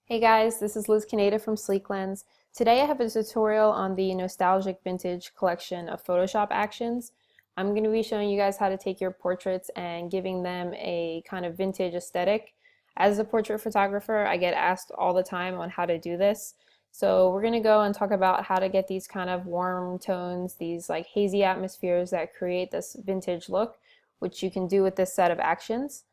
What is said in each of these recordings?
Hey guys, this is Liz Kaneda from Sleek Lens. Today I have a tutorial on the Nostalgic Vintage collection of Photoshop actions. I'm going to be showing you guys how to take your portraits and giving them a kind of vintage aesthetic. As a portrait photographer, I get asked all the time on how to do this. So we're going to go and talk about how to get these kind of warm tones, these like hazy atmospheres that create this vintage look, which you can do with this set of actions.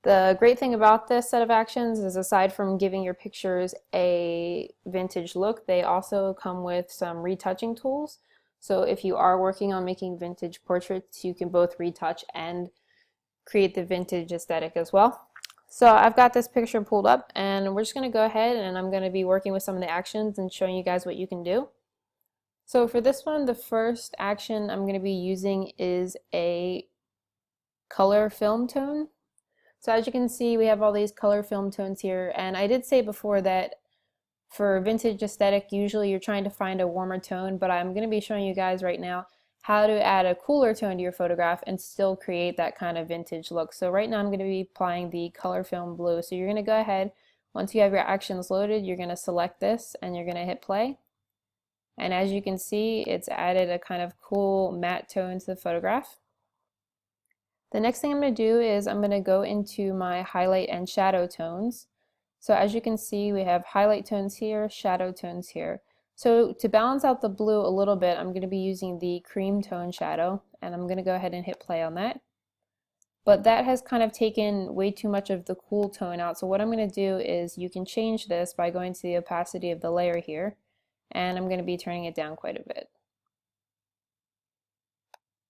The great thing about this set of actions is aside from giving your pictures a vintage look, they also come with some retouching tools. So if you are working on making vintage portraits, you can both retouch and create the vintage aesthetic as well. So I've got this picture pulled up and we're just going to go ahead and I'm going to be working with some of the actions and showing you guys what you can do. So for this one, the first action I'm going to be using is a color film tone. So as you can see, we have all these color film tones here, and I did say before that for vintage aesthetic, usually you're trying to find a warmer tone, but I'm going to be showing you guys right now how to add a cooler tone to your photograph and still create that kind of vintage look. So right now I'm going to be applying the color film blue. So you're going to go ahead, once you have your actions loaded, you're going to select this and you're going to hit play. And as you can see, it's added a kind of cool matte tone to the photograph. The next thing I'm going to do is I'm going to go into my highlight and shadow tones. So as you can see, we have highlight tones here, shadow tones here. So to balance out the blue a little bit, I'm going to be using the cream tone shadow, and I'm going to go ahead and hit play on that. But that has kind of taken way too much of the cool tone out. So what I'm going to do is you can change this by going to the opacity of the layer here, and I'm going to be turning it down quite a bit.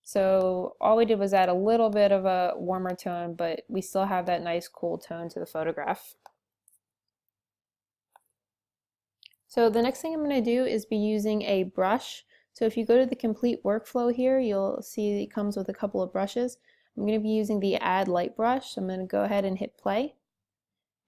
So all we did was add a little bit of a warmer tone, but we still have that nice cool tone to the photograph. So the next thing I'm going to do is be using a brush. So if you go to the complete workflow here, you'll see it comes with a couple of brushes. I'm going to be using the Add Light brush. So I'm going to go ahead and hit play.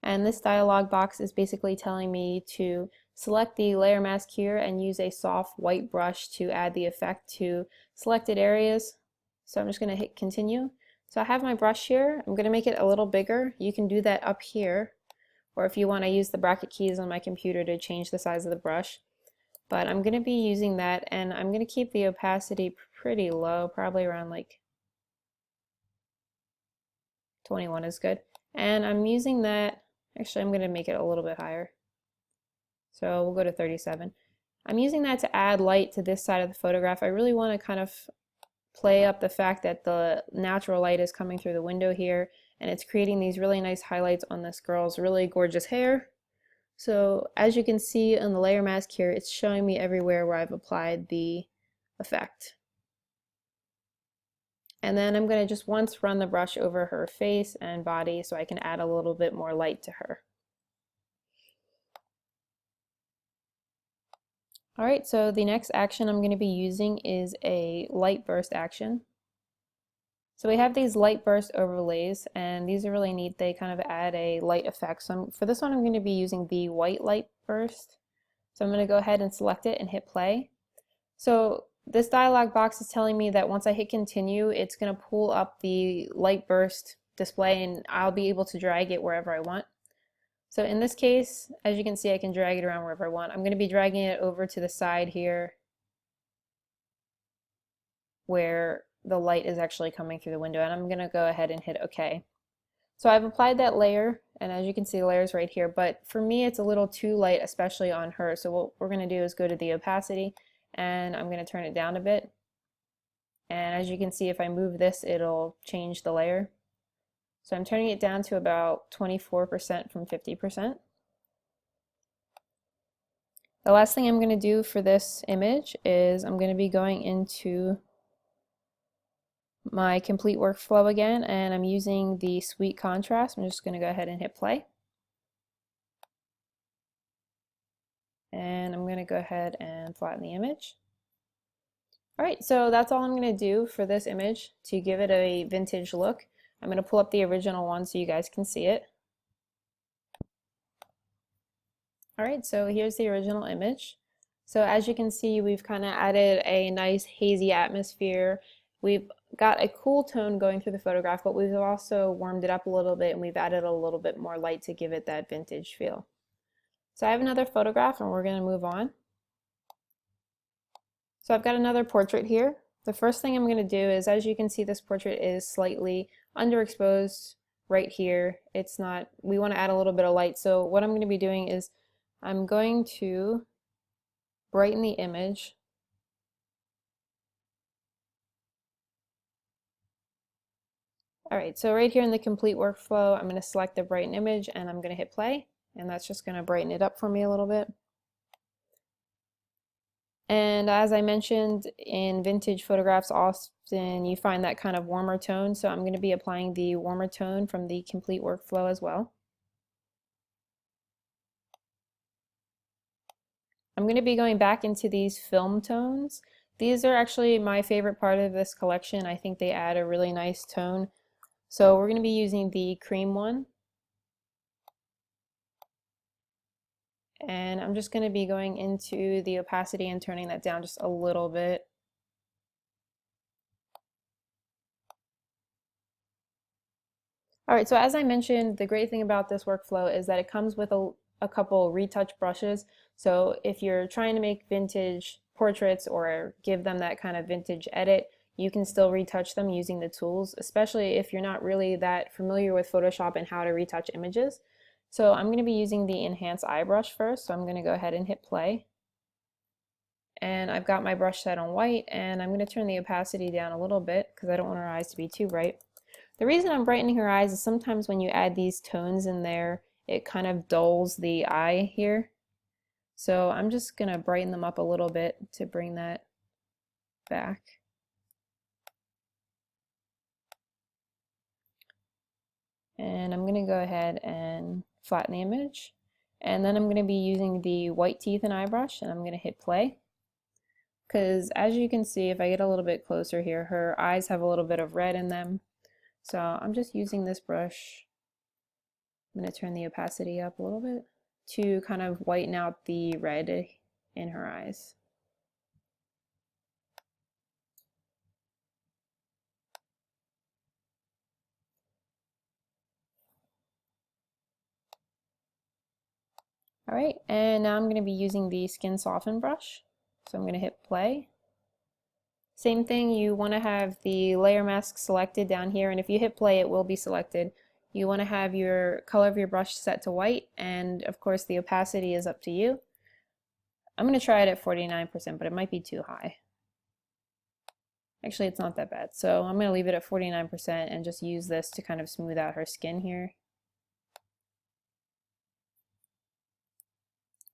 And this dialog box is basically telling me to select the layer mask here and use a soft white brush to add the effect to selected areas. So I'm just going to hit continue. So I have my brush here. I'm going to make it a little bigger. You can do that up here, or if you want to use the bracket keys on my computer to change the size of the brush. But I'm going to be using that, and I'm going to keep the opacity pretty low, probably around like 21 is good. And I'm using that, actually I'm going to make it a little bit higher. So we'll go to 37. I'm using that to add light to this side of the photograph. I really want to kind of play up the fact that the natural light is coming through the window here, and it's creating these really nice highlights on this girl's really gorgeous hair. So as you can see on the layer mask here, it's showing me everywhere where I've applied the effect. And then I'm going to just once run the brush over her face and body so I can add a little bit more light to her. Alright, so the next action I'm going to be using is a light burst action. So we have these light burst overlays, and these are really neat. They kind of add a light effect. So for this one I'm going to be using the white light burst. So I'm going to go ahead and select it and hit play. So this dialog box is telling me that once I hit continue, it's going to pull up the light burst display and I'll be able to drag it wherever I want. So in this case, as you can see, I can drag it around wherever I want. I'm going to be dragging it over to the side here where the light is actually coming through the window, and I'm going to go ahead and hit OK. So I've applied that layer, and as you can see, the layer is right here, but for me it's a little too light, especially on her. So what we're going to do is go to the opacity, and I'm going to turn it down a bit. And as you can see, if I move this, it'll change the layer. So I'm turning it down to about 24% from 50%. The last thing I'm going to do for this image is I'm going to be going into my complete workflow again, and I'm using the sweet contrast. I'm just going to go ahead and hit play. And I'm going to go ahead and flatten the image. Alright, so that's all I'm going to do for this image to give it a vintage look. I'm going to pull up the original one so you guys can see it. Alright, so here's the original image. So as you can see, we've kind of added a nice hazy atmosphere. We've got a cool tone going through the photograph, but we've also warmed it up a little bit and we've added a little bit more light to give it that vintage feel. So I have another photograph and we're going to move on. So I've got another portrait here. The first thing I'm going to do is, as you can see, this portrait is slightly underexposed right here. It's not, we want to add a little bit of light. So what I'm going to be doing is I'm going to brighten the image. Alright, so right here in the complete workflow, I'm going to select the brighten image and I'm going to hit play, and that's just going to brighten it up for me a little bit. And as I mentioned, in vintage photographs, often you find that kind of warmer tone, so I'm going to be applying the warmer tone from the complete workflow as well. I'm going to be going back into these film tones. These are actually my favorite part of this collection. I think they add a really nice tone. So we're going to be using the cream one. And I'm just going to be going into the opacity and turning that down just a little bit. Alright, so as I mentioned, the great thing about this workflow is that it comes with a couple retouch brushes. So if you're trying to make vintage portraits or give them that kind of vintage edit, you can still retouch them using the tools, especially if you're not really that familiar with Photoshop and how to retouch images. So I'm going to be using the Enhance Eye brush first, so I'm going to go ahead and hit play. And I've got my brush set on white, and I'm going to turn the opacity down a little bit because I don't want our eyes to be too bright. The reason I'm brightening her eyes is sometimes when you add these tones in there, it kind of dulls the eye here. So I'm just going to brighten them up a little bit to bring that back. And I'm going to go ahead and flatten the image. And then I'm going to be using the white teeth and eye brush, and I'm going to hit play. Because as you can see, if I get a little bit closer here, her eyes have a little bit of red in them. So I'm just using this brush. I'm going to turn the opacity up a little bit to kind of whiten out the red in her eyes. Alright, and now I'm going to be using the Skin Soften brush. So I'm going to hit play. Same thing, you want to have the layer mask selected down here, and if you hit play it will be selected. You want to have your color of your brush set to white, and of course the opacity is up to you. I'm going to try it at 49%, but it might be too high. Actually, it's not that bad, so I'm going to leave it at 49% and just use this to kind of smooth out her skin here.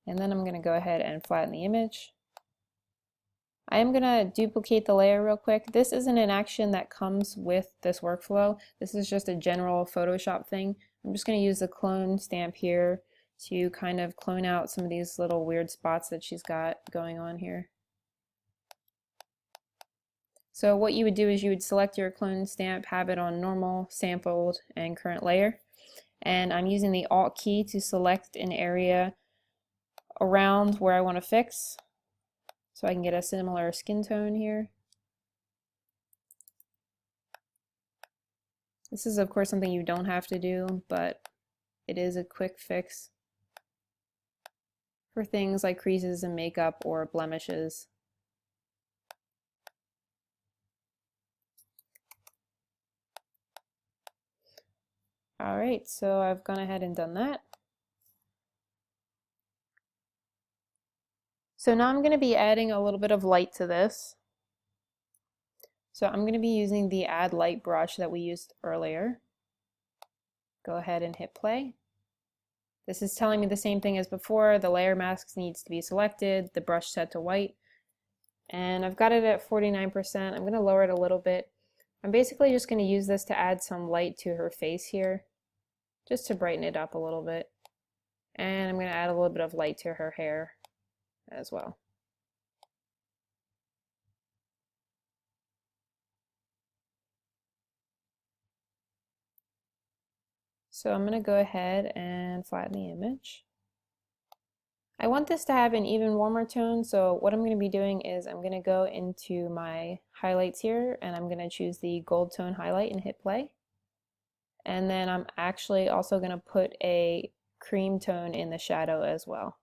And then I'm going to go ahead and flatten the image. I am going to duplicate the layer real quick. This isn't an action that comes with this workflow. This is just a general Photoshop thing. I'm just going to use the clone stamp here to kind of clone out some of these little weird spots that she's got going on here. So what you would do is you would select your clone stamp, have it on normal, sampled, and current layer. And I'm using the Alt key to select an area around where I want to fix, so I can get a similar skin tone here. This is of course something you don't have to do, but it is a quick fix for things like creases in makeup or blemishes. Alright, so I've gone ahead and done that. So now I'm going to be adding a little bit of light to this. So I'm going to be using the Add Light brush that we used earlier. Go ahead and hit play. This is telling me the same thing as before. The layer mask needs to be selected, the brush set to white, and I've got it at 49%. I'm going to lower it a little bit. I'm basically just going to use this to add some light to her face here, just to brighten it up a little bit. And I'm going to add a little bit of light to her hair as well. So I'm going to go ahead and flatten the image. I want this to have an even warmer tone, so what I'm going to be doing is I'm going to go into my highlights here and I'm going to choose the gold tone highlight and hit play. And then I'm actually also going to put a cream tone in the shadow as well.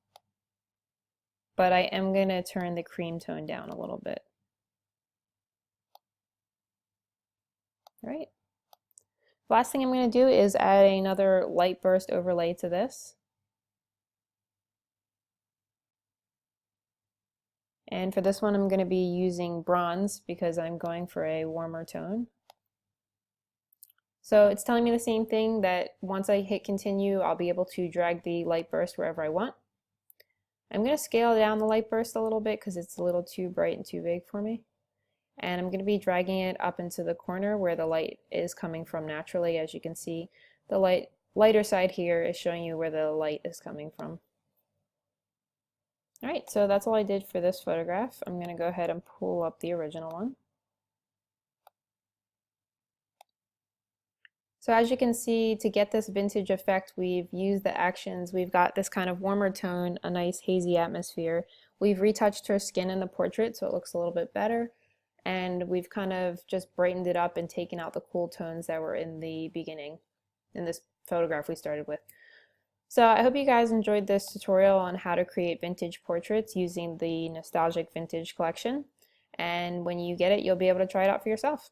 But I am going to turn the cream tone down a little bit. All right. Last thing I'm going to do is add another light burst overlay to this. And for this one I'm going to be using bronze because I'm going for a warmer tone. So it's telling me the same thing, that once I hit continue I'll be able to drag the light burst wherever I want. I'm going to scale down the light burst a little bit because it's a little too bright and too big for me. And I'm going to be dragging it up into the corner where the light is coming from naturally. As you can see, the lighter side here is showing you where the light is coming from. Alright, so that's all I did for this photograph. I'm going to go ahead and pull up the original one. So as you can see, to get this vintage effect, we've used the actions. We've got this kind of warmer tone, a nice hazy atmosphere. We've retouched her skin in the portrait so it looks a little bit better. And we've kind of just brightened it up and taken out the cool tones that were in the beginning, in this photograph we started with. So I hope you guys enjoyed this tutorial on how to create vintage portraits using the Nostalgic Vintage collection. And when you get it, you'll be able to try it out for yourself.